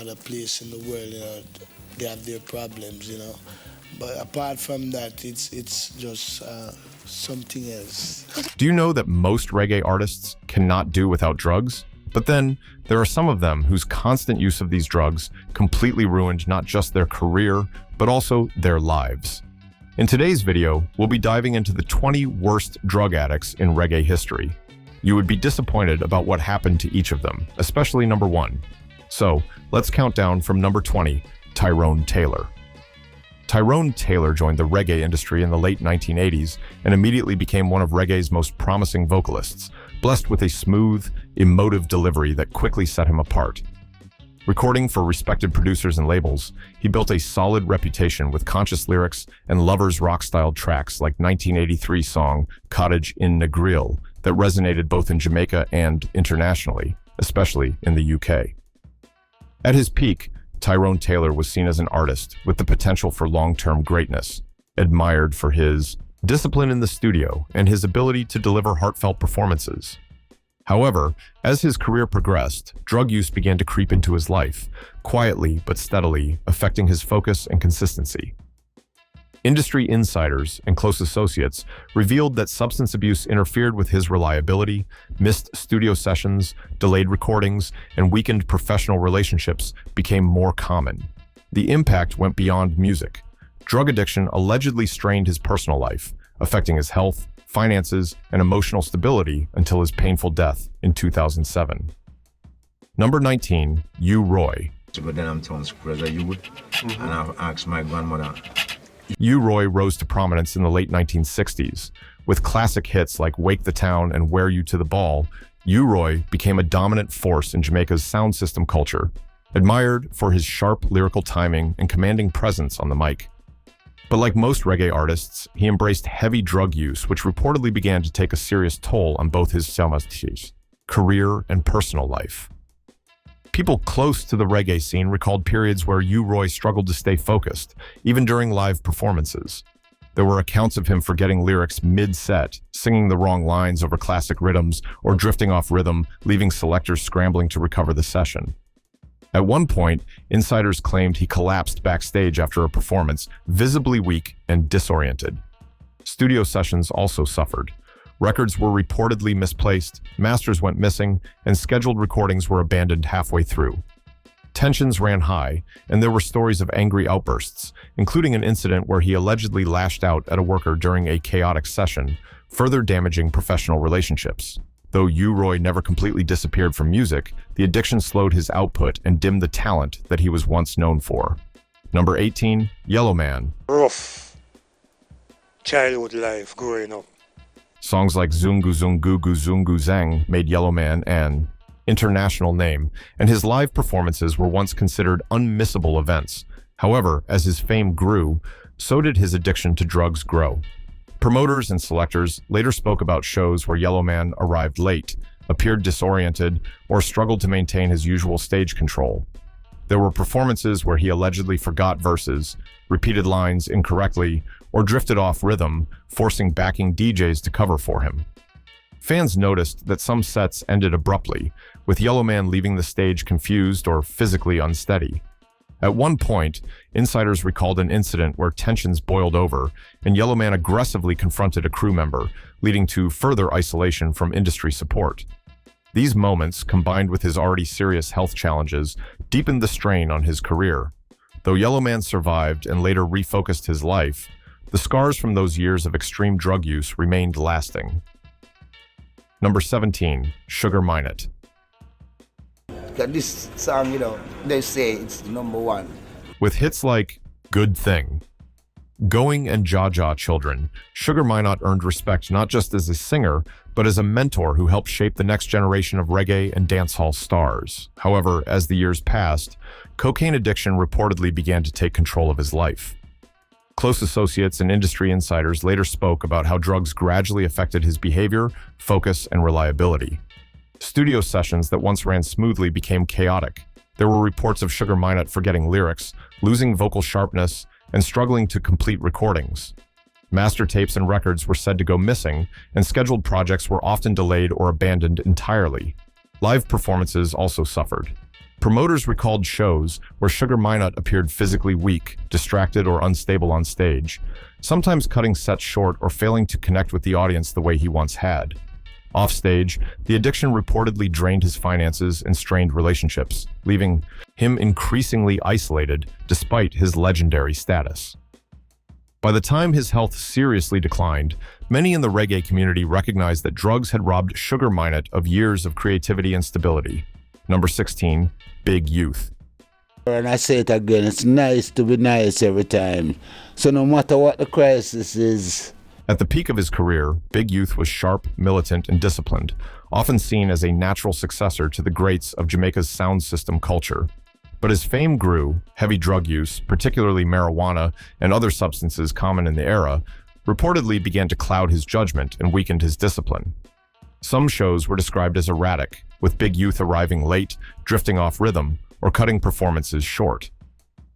other place in the world, they have their problems, But apart from that, it's just something else. Do you know that most reggae artists cannot do without drugs? But then, there are some of them whose constant use of these drugs completely ruined not just their career, but also their lives. In today's video, we'll be diving into the 20 worst drug addicts in reggae history. You would be disappointed about what happened to each of them, especially number 1. So, let's count down from number 20, Tyrone Taylor. Tyrone Taylor joined the reggae industry in the late 1980s and immediately became one of reggae's most promising vocalists, blessed with a smooth, emotive delivery that quickly set him apart. Recording for respected producers and labels, he built a solid reputation with conscious lyrics and lovers rock-style tracks like 1983 song Cottage in Negril that resonated both in Jamaica and internationally, especially in the UK. At his peak, Tyrone Taylor was seen as an artist with the potential for long-term greatness, admired for his discipline in the studio and his ability to deliver heartfelt performances. However, as his career progressed, drug use began to creep into his life, quietly but steadily affecting his focus and consistency. Industry insiders and close associates revealed that substance abuse interfered with his reliability, missed studio sessions, delayed recordings, and weakened professional relationships became more common. The impact went beyond music. Drug addiction allegedly strained his personal life, affecting his health, finances, and emotional stability until his painful death in 2007. Number 19, U. Roy. To go downtown school as a youth, and I asked my grandmother. U. Roy rose to prominence in the late 1960s. With classic hits like Wake the Town and Wear You to the Ball, U. Roy became a dominant force in Jamaica's sound system culture, admired for his sharp lyrical timing and commanding presence on the mic. But like most reggae artists, he embraced heavy drug use, which reportedly began to take a serious toll on both his career and personal life. People close to the reggae scene recalled periods where U. Roy struggled to stay focused, even during live performances. There were accounts of him forgetting lyrics mid-set, singing the wrong lines over classic rhythms, or drifting off rhythm, leaving selectors scrambling to recover the session. At one point, insiders claimed he collapsed backstage after a performance, visibly weak and disoriented. Studio sessions also suffered. Records were reportedly misplaced, masters went missing, and scheduled recordings were abandoned halfway through. Tensions ran high, and there were stories of angry outbursts, including an incident where he allegedly lashed out at a worker during a chaotic session, further damaging professional relationships. Though U. Roy never completely disappeared from music, the addiction slowed his output and dimmed the talent that he was once known for. Number 18, Yellow Man. Rough childhood life growing up. Songs like Zungu Zungu Gu Zungu Zang made Yellow Man an international name, and his live performances were once considered unmissable events. However, as his fame grew, so did his addiction to drugs grow. Promoters and selectors later spoke about shows where Yellow Man arrived late, appeared disoriented, or struggled to maintain his usual stage control. There were performances where he allegedly forgot verses, repeated lines incorrectly, or drifted off rhythm, forcing backing DJs to cover for him. Fans noticed that some sets ended abruptly, with Yellow Man leaving the stage confused or physically unsteady. At one point, insiders recalled an incident where tensions boiled over, and Yellow Man aggressively confronted a crew member, leading to further isolation from industry support. These moments, combined with his already serious health challenges, deepened the strain on his career. Though Yellow Man survived and later refocused his life, the scars from those years of extreme drug use remained lasting. Number 17, Sugar Minott. This song, they say it's the number one. With hits like Good Thing, Going and Jaw Jaw Children, Sugar Minott earned respect not just as a singer, but as a mentor who helped shape the next generation of reggae and dancehall stars. However, as the years passed, cocaine addiction reportedly began to take control of his life. Close associates and industry insiders later spoke about how drugs gradually affected his behavior, focus, and reliability. Studio sessions that once ran smoothly became chaotic. There were reports of Sugar Minott forgetting lyrics, losing vocal sharpness, and struggling to complete recordings. Master tapes and records were said to go missing, and scheduled projects were often delayed or abandoned entirely. Live performances also suffered. Promoters recalled shows where Sugar Minott appeared physically weak, distracted, or unstable on stage, sometimes cutting sets short or failing to connect with the audience the way he once had. Offstage, the addiction reportedly drained his finances and strained relationships, leaving him increasingly isolated despite his legendary status. By the time his health seriously declined, many in the reggae community recognized that drugs had robbed Sugar Minott of years of creativity and stability. Number 16, Big Youth. And I say it again, it's nice to be nice every time. So no matter what the crisis is. At the peak of his career, Big Youth was sharp, militant, and disciplined, often seen as a natural successor to the greats of Jamaica's sound system culture. But as fame grew, heavy drug use, particularly marijuana and other substances common in the era, reportedly began to cloud his judgment and weakened his discipline. Some shows were described as erratic, with Big Youth arriving late, drifting off rhythm, or cutting performances short.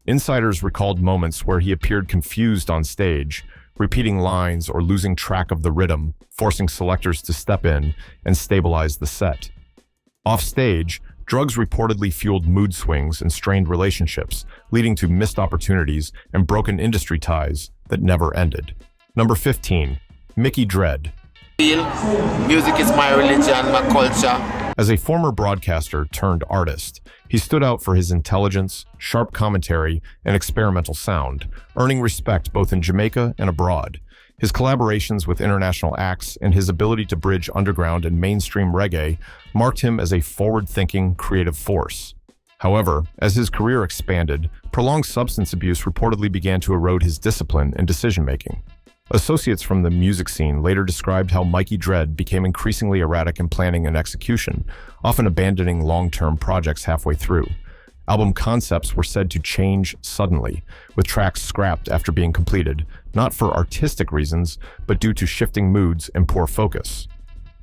Insiders recalled moments where he appeared confused on stage, repeating lines or losing track of the rhythm, forcing selectors to step in and stabilize the set. Offstage, drugs reportedly fueled mood swings and strained relationships, leading to missed opportunities and broken industry ties that never ended. Number 15, Mickey Dread. Music is my religion, my culture. As a former broadcaster turned artist, he stood out for his intelligence, sharp commentary, and experimental sound, earning respect both in Jamaica and abroad. His collaborations with international acts and his ability to bridge underground and mainstream reggae marked him as a forward-thinking, creative force. However, as his career expanded, prolonged substance abuse reportedly began to erode his discipline and decision-making. Associates from the music scene later described how Mikey Dread became increasingly erratic in planning and execution, often abandoning long-term projects halfway through. Album concepts were said to change suddenly, with tracks scrapped after being completed, not for artistic reasons, but due to shifting moods and poor focus.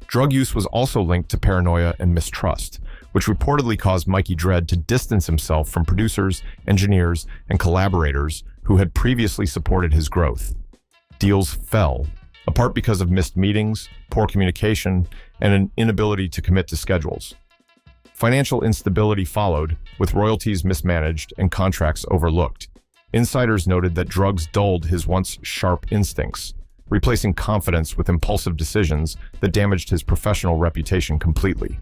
Drug use was also linked to paranoia and mistrust, which reportedly caused Mikey Dread to distance himself from producers, engineers, and collaborators who had previously supported his growth. Deals fell, apart because of missed meetings, poor communication, and an inability to commit to schedules. Financial instability followed, with royalties mismanaged and contracts overlooked. Insiders noted that drugs dulled his once sharp instincts, replacing confidence with impulsive decisions that damaged his professional reputation completely.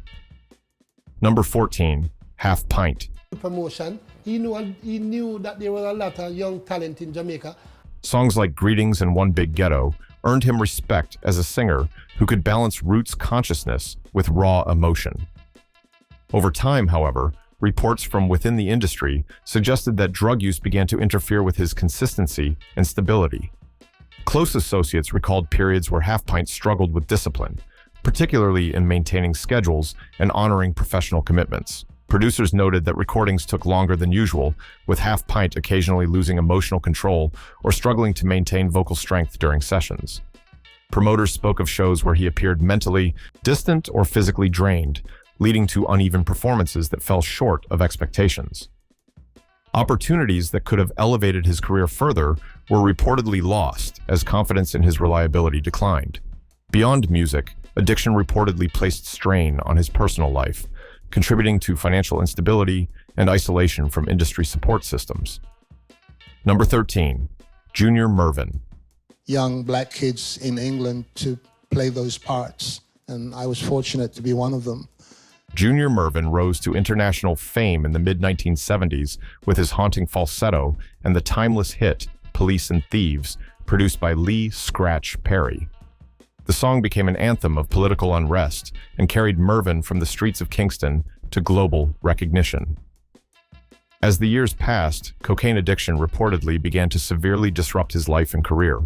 Number 14, Half Pint. Promotion. He knew that there was a lot of young talent in Jamaica. Songs like Greetings and One Big Ghetto earned him respect as a singer who could balance roots consciousness with raw emotion. Over time, however, reports from within the industry suggested that drug use began to interfere with his consistency and stability. Close associates recalled periods where Half Pint struggled with discipline, particularly in maintaining schedules and honoring professional commitments. Producers noted that recordings took longer than usual, with Half Pint occasionally losing emotional control or struggling to maintain vocal strength during sessions. Promoters spoke of shows where he appeared mentally distant or physically drained, leading to uneven performances that fell short of expectations. Opportunities that could have elevated his career further were reportedly lost as confidence in his reliability declined. Beyond music, addiction reportedly placed strain on his personal life, contributing to financial instability and isolation from industry support systems. Number 13, Junior Mervyn. Young black kids in England to play those parts, and I was fortunate to be one of them. Junior Mervyn rose to international fame in the mid-1970s with his haunting falsetto and the timeless hit Police and Thieves, produced by Lee Scratch Perry. The song became an anthem of political unrest and carried Mervyn from the streets of Kingston to global recognition. As the years passed, cocaine addiction reportedly began to severely disrupt his life and career.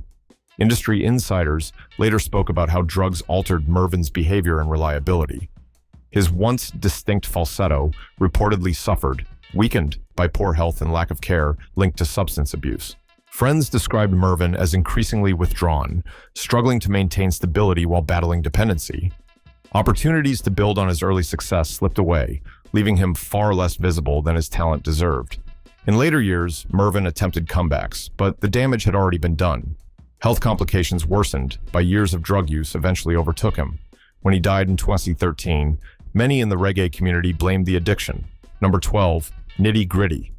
Industry insiders later spoke about how drugs altered Mervyn's behavior and reliability. His once distinct falsetto reportedly suffered, weakened by poor health and lack of care linked to substance abuse. Friends described Mervyn as increasingly withdrawn, struggling to maintain stability while battling dependency. Opportunities to build on his early success slipped away, leaving him far less visible than his talent deserved. In later years, Mervyn attempted comebacks, but the damage had already been done. Health complications worsened by years of drug use eventually overtook him. When he died in 2013, many in the reggae community blamed the addiction, Number 12, Nitty Gritty.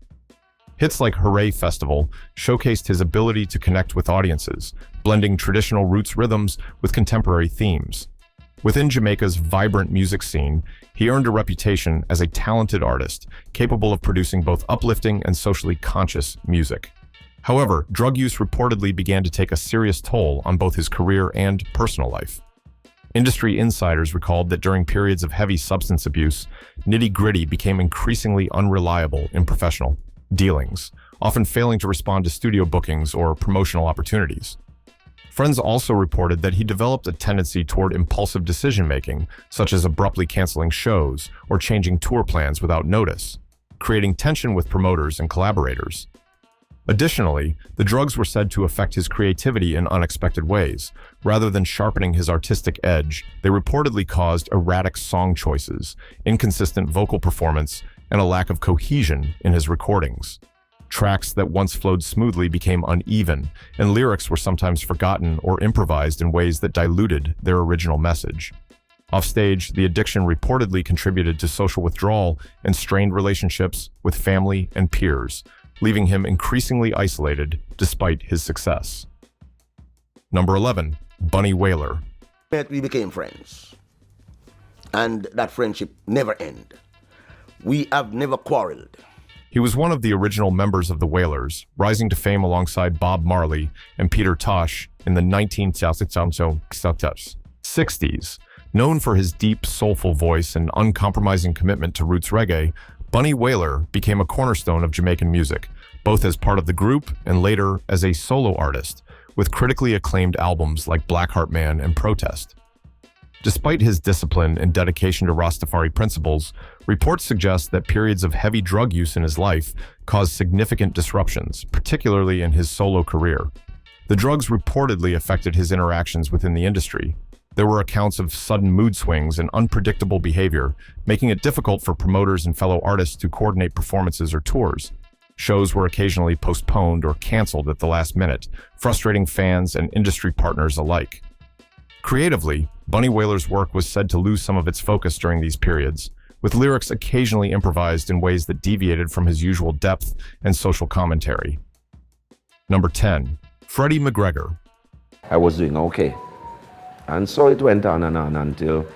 Hits like Hooray Festival showcased his ability to connect with audiences, blending traditional roots rhythms with contemporary themes. Within Jamaica's vibrant music scene, he earned a reputation as a talented artist, capable of producing both uplifting and socially conscious music. However, drug use reportedly began to take a serious toll on both his career and personal life. Industry insiders recalled that during periods of heavy substance abuse, Nitty Gritty became increasingly unreliable in professional dealings, often failing to respond to studio bookings or promotional opportunities. Friends also reported that he developed a tendency toward impulsive decision-making, such as abruptly canceling shows or changing tour plans without notice, creating tension with promoters and collaborators. Additionally, the drugs were said to affect his creativity in unexpected ways. Rather than sharpening his artistic edge, they reportedly caused erratic song choices, inconsistent vocal performance, and a lack of cohesion in his recordings. Tracks that once flowed smoothly became uneven, and lyrics were sometimes forgotten or improvised in ways that diluted their original message. Offstage, the addiction reportedly contributed to social withdrawal and strained relationships with family and peers, leaving him increasingly isolated despite his success. Number 11, Bunny Wailer. We became friends, and that friendship never ended. We have never quarreled. He was one of the original members of the Wailers, rising to fame alongside Bob Marley and Peter Tosh in the 1960s. Known for his deep, soulful voice and uncompromising commitment to roots reggae, Bunny Wailer became a cornerstone of Jamaican music, both as part of the group and later as a solo artist, with critically acclaimed albums like Blackheart Man and Protest. Despite his discipline and dedication to Rastafari principles, reports suggest that periods of heavy drug use in his life caused significant disruptions, particularly in his solo career. The drugs reportedly affected his interactions within the industry. There were accounts of sudden mood swings and unpredictable behavior, making it difficult for promoters and fellow artists to coordinate performances or tours. Shows were occasionally postponed or canceled at the last minute, frustrating fans and industry partners alike. Creatively, Bunny Wailer's work was said to lose some of its focus during these periods, with lyrics occasionally improvised in ways that deviated from his usual depth and social commentary. Number 10, Freddie McGregor. I was doing okay. And so it went on and on until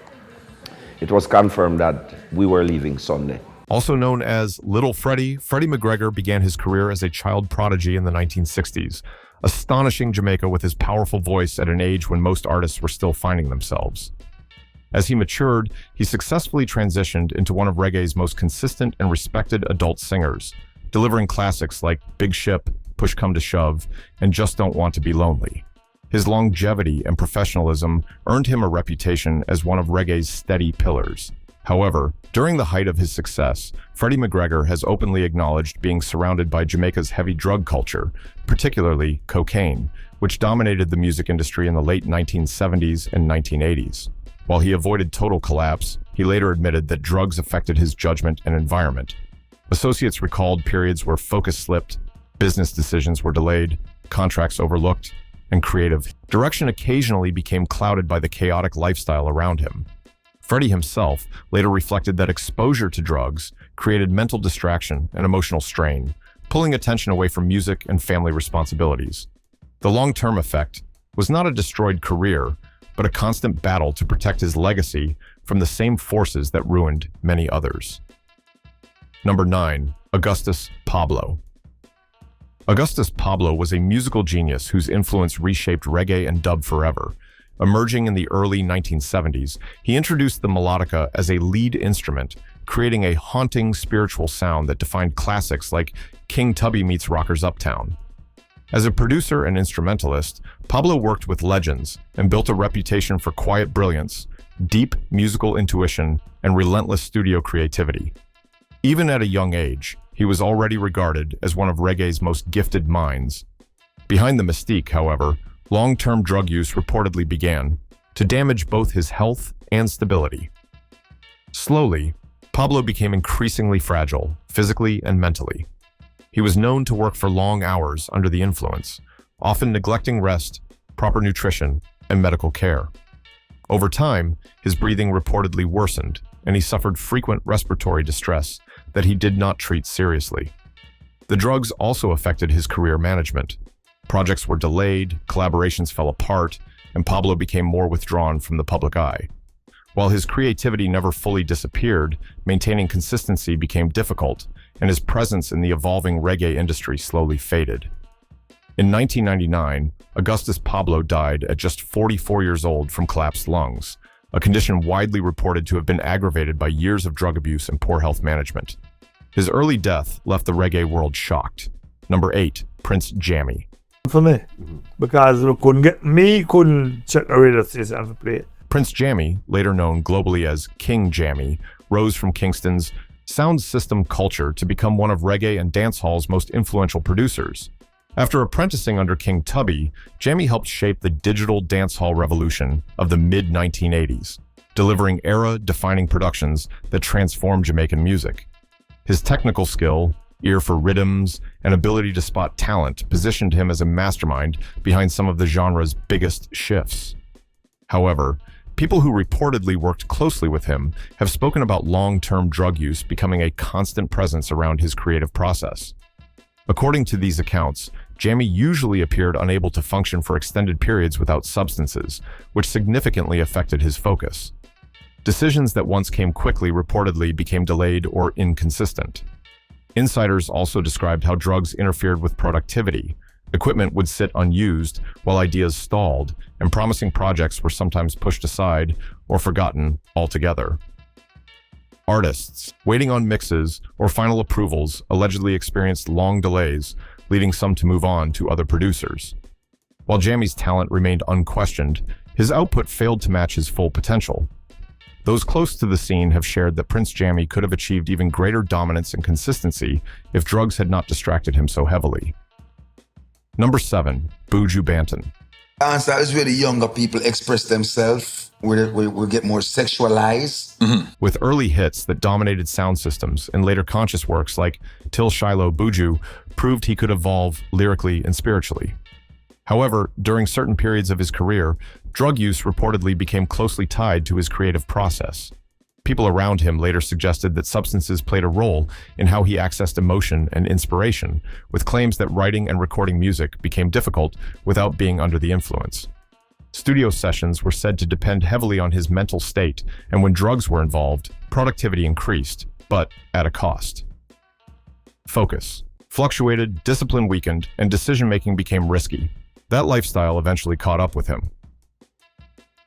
it was confirmed that we were leaving Sunday. Also known as Little Freddie, Freddie McGregor began his career as a child prodigy in the 1960s, astonishing Jamaica with his powerful voice at an age when most artists were still finding themselves. As he matured, he successfully transitioned into one of reggae's most consistent and respected adult singers, delivering classics like Big Ship, Push Come to Shove, and Just Don't Want to Be Lonely. His longevity and professionalism earned him a reputation as one of reggae's steady pillars. However, during the height of his success, Freddie McGregor has openly acknowledged being surrounded by Jamaica's heavy drug culture, particularly cocaine, which dominated the music industry in the late 1970s and 1980s. While he avoided total collapse, he later admitted that drugs affected his judgment and environment. Associates recalled periods where focus slipped, business decisions were delayed, contracts overlooked, and creative direction occasionally became clouded by the chaotic lifestyle around him. Freddie himself later reflected that exposure to drugs created mental distraction and emotional strain, pulling attention away from music and family responsibilities. The long-term effect was not a destroyed career, but a constant battle to protect his legacy from the same forces that ruined many others. Number 9, Augustus Pablo. Augustus Pablo was a musical genius whose influence reshaped reggae and dub forever. Emerging in the early 1970s, he introduced the melodica as a lead instrument, creating a haunting spiritual sound that defined classics like King Tubby Meets Rockers Uptown. As a producer and instrumentalist, Pablo worked with legends and built a reputation for quiet brilliance, deep musical intuition, and relentless studio creativity. Even at a young age, he was already regarded as one of reggae's most gifted minds. Behind the mystique, however, long-term drug use reportedly began to damage both his health and stability. Slowly, Pablo became increasingly fragile, physically and mentally. He was known to work for long hours under the influence, often neglecting rest, proper nutrition, and medical care. Over time, his breathing reportedly worsened, and he suffered frequent respiratory distress, that he did not treat seriously. The drugs also affected his career management. Projects were delayed, collaborations fell apart, and Pablo became more withdrawn from the public eye. While his creativity never fully disappeared, maintaining consistency became difficult, and his presence in the evolving reggae industry slowly faded. In 1999, Augustus Pablo died at just 44 years old from collapsed lungs, a condition widely reported to have been aggravated by years of drug abuse and poor health management. His early death left the reggae world shocked. Number 8, Prince Jammy. For me, because we couldn't check the radio station and play it. Prince Jammy, later known globally as King Jammy, rose from Kingston's sound system culture to become one of reggae and dancehall's most influential producers. After apprenticing under King Tubby, Jammy helped shape the digital dancehall revolution of the mid-1980s, delivering era-defining productions that transformed Jamaican music. His technical skill, ear for rhythms, and ability to spot talent positioned him as a mastermind behind some of the genre's biggest shifts. However, people who reportedly worked closely with him have spoken about long-term drug use becoming a constant presence around his creative process. According to these accounts, Jammy usually appeared unable to function for extended periods without substances, which significantly affected his focus. Decisions that once came quickly reportedly became delayed or inconsistent. Insiders also described how drugs interfered with productivity. Equipment would sit unused while ideas stalled, and promising projects were sometimes pushed aside or forgotten altogether. Artists, waiting on mixes or final approvals, allegedly experienced long delays, leading some to move on to other producers. While Jammy's talent remained unquestioned, his output failed to match his full potential. Those close to the scene have shared that Prince Jammy could have achieved even greater dominance and consistency if drugs had not distracted him so heavily. Number 7, Buju Banton. Dance that is where the younger people express themselves, where we get more sexualized. With early hits that dominated sound systems and later conscious works like Till Shiloh, Buju proved he could evolve lyrically and spiritually. However, during certain periods of his career, drug use reportedly became closely tied to his creative process. People around him later suggested that substances played a role in how he accessed emotion and inspiration, with claims that writing and recording music became difficult without being under the influence. Studio sessions were said to depend heavily on his mental state, and when drugs were involved, productivity increased, but at a cost. Focus fluctuated, discipline weakened, and decision-making became risky. That lifestyle eventually caught up with him.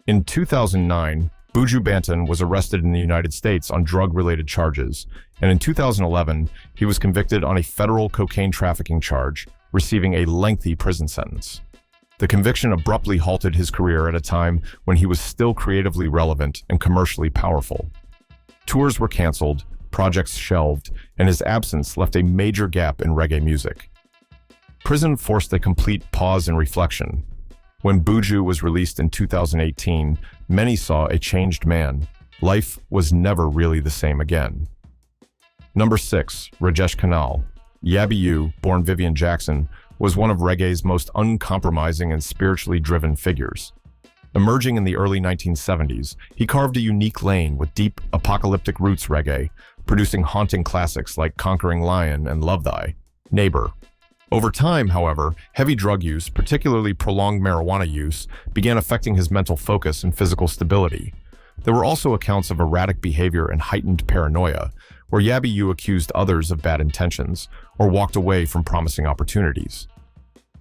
In 2009, Buju Banton was arrested in the United States on drug-related charges, and in 2011, he was convicted on a federal cocaine trafficking charge, receiving a lengthy prison sentence. The conviction abruptly halted his career at a time when he was still creatively relevant and commercially powerful. Tours were canceled, projects shelved, and his absence left a major gap in reggae music. Prison forced a complete pause and reflection. When Buju was released in 2018, many saw a changed man. Life was never really the same again. Number 6, Rajesh Khanal. Yabby U, born Vivian Jackson, was one of reggae's most uncompromising and spiritually driven figures. Emerging in the early 1970s, he carved a unique lane with deep, apocalyptic roots reggae, producing haunting classics like Conquering Lion and Love Thy, Neighbor. Over time, however, heavy drug use, particularly prolonged marijuana use, began affecting his mental focus and physical stability. There were also accounts of erratic behavior and heightened paranoia, where Yabby U accused others of bad intentions or walked away from promising opportunities.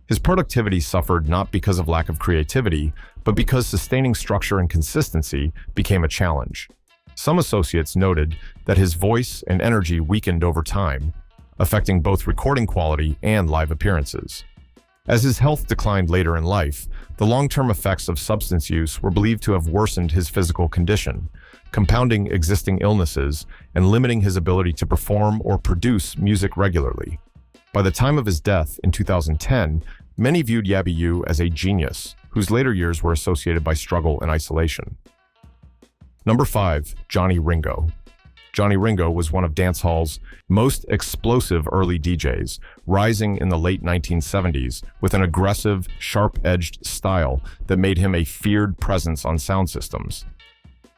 His productivity suffered not because of lack of creativity, but because sustaining structure and consistency became a challenge. Some associates noted that his voice and energy weakened over time, affecting both recording quality and live appearances. As his health declined later in life, the long-term effects of substance use were believed to have worsened his physical condition, compounding existing illnesses and limiting his ability to perform or produce music regularly. By the time of his death in 2010, many viewed Yabby U as a genius, whose later years were associated by struggle and isolation. Number 5, Johnny Ringo. Johnny Ringo was one of dancehall's most explosive early DJs, rising in the late 1970s with an aggressive, sharp-edged style that made him a feared presence on sound systems.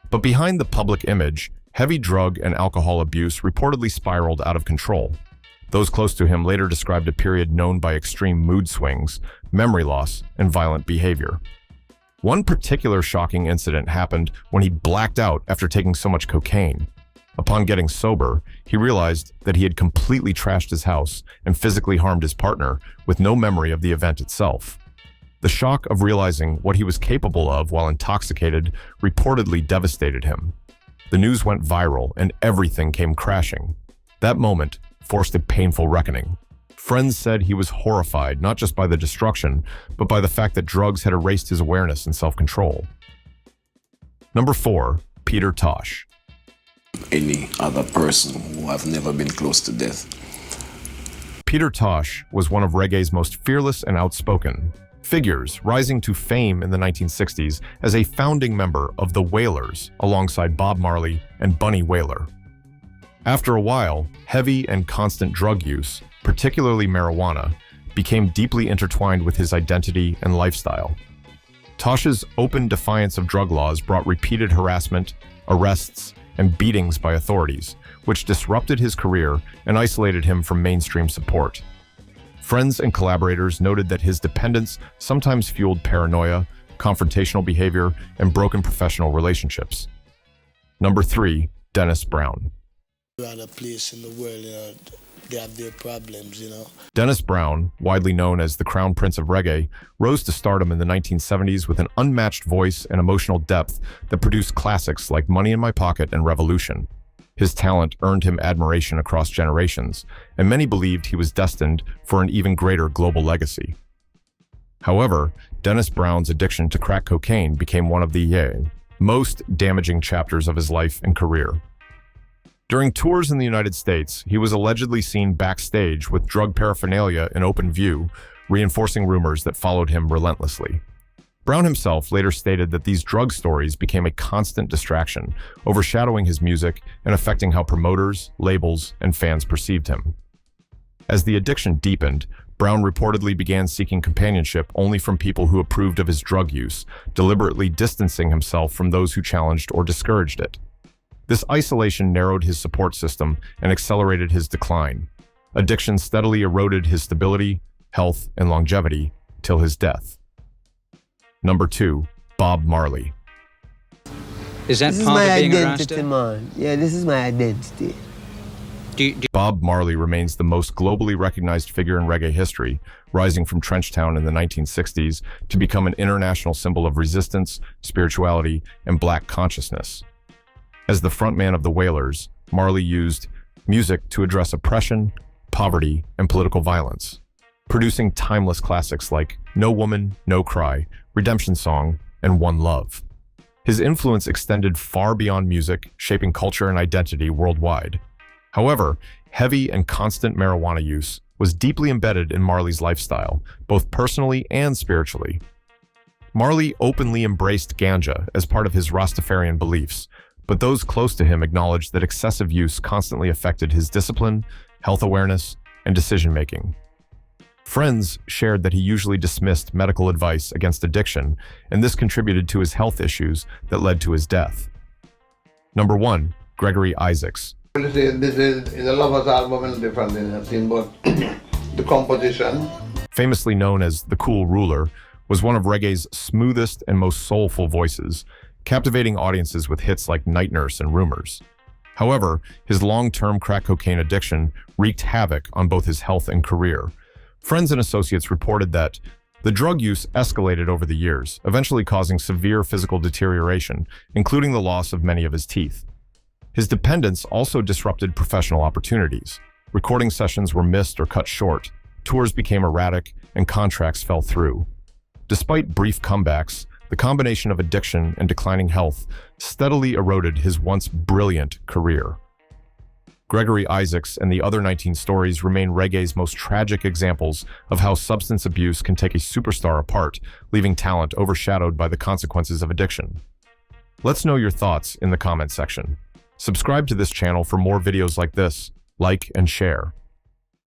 But behind the public image, Heavy drug and alcohol abuse reportedly spiraled out of control. Those close to him later described a period known by extreme mood swings, memory loss, and violent behavior. One particular shocking incident happened when he blacked out after taking so much cocaine. Upon getting sober, he realized that he had completely trashed his house and physically harmed his partner with no memory of the event itself. The shock of realizing what he was capable of while intoxicated reportedly devastated him. The news went viral and everything came crashing. That moment forced a painful reckoning. Friends said he was horrified not just by the destruction, but by the fact that drugs had erased his awareness and self-control. Number 4, Peter Tosh. Any other person who have never been close to death. Peter Tosh was one of reggae's most fearless and outspoken figures, rising to fame in the 1960s as a founding member of the Wailers alongside Bob Marley and Bunny Wailer. After a while, heavy and constant drug use, particularly marijuana, became deeply intertwined with his identity and lifestyle. Tosh's open defiance of drug laws brought repeated harassment, arrests, and beatings by authorities, which disrupted his career and isolated him from mainstream support. Friends and collaborators noted that his dependence sometimes fueled paranoia, confrontational behavior, and broken professional relationships. Number 3, Dennis Brown. Other place in the world, they have their problems, Dennis Brown, widely known as the Crown Prince of Reggae, rose to stardom in the 1970s with an unmatched voice and emotional depth that produced classics like Money in My Pocket and Revolution. His talent earned him admiration across generations, and many believed he was destined for an even greater global legacy. However, Dennis Brown's addiction to crack cocaine became one of the most damaging chapters of his life and career. During tours in the United States, he was allegedly seen backstage with drug paraphernalia in open view, reinforcing rumors that followed him relentlessly. Brown himself later stated that these drug stories became a constant distraction, overshadowing his music and affecting how promoters, labels, and fans perceived him. As the addiction deepened, Brown reportedly began seeking companionship only from people who approved of his drug use, deliberately distancing himself from those who challenged or discouraged it. This isolation narrowed his support system and accelerated his decline. Addiction steadily eroded his stability, health, and longevity till his death. Number 2, Bob Marley. Is that this part is my of being identity, a Rasta? man. Yeah, this is my identity. Bob Marley remains the most globally recognized figure in reggae history, rising from Trenchtown in the 1960s to become an international symbol of resistance, spirituality, and black consciousness. As the frontman of the Wailers, Marley used music to address oppression, poverty, and political violence, producing timeless classics like No Woman, No Cry, Redemption Song, and One Love. His influence extended far beyond music, shaping culture and identity worldwide. However, heavy and constant marijuana use was deeply embedded in Marley's lifestyle, both personally and spiritually. Marley openly embraced ganja as part of his Rastafarian beliefs, but those close to him acknowledged that excessive use constantly affected his discipline, health awareness, and decision-making. Friends shared that he usually dismissed medical advice against addiction, and this contributed to his health issues that led to his death. Number 1, Gregory Isaacs. This is a Lover's album and different thing, but the composition. Famously known as the Cool Ruler, was one of reggae's smoothest and most soulful voices, captivating audiences with hits like Night Nurse and Rumors. However, his long-term crack cocaine addiction wreaked havoc on both his health and career. Friends and associates reported that the drug use escalated over the years, eventually causing severe physical deterioration, including the loss of many of his teeth. His dependence also disrupted professional opportunities. Recording sessions were missed or cut short, tours became erratic, and contracts fell through. Despite brief comebacks, the combination of addiction and declining health steadily eroded his once brilliant career. Gregory Isaacs and the other 19 stories remain reggae's most tragic examples of how substance abuse can take a superstar apart, leaving talent overshadowed by the consequences of addiction. Let's know your thoughts in the comment section. Subscribe to this channel for more videos like this, like and share.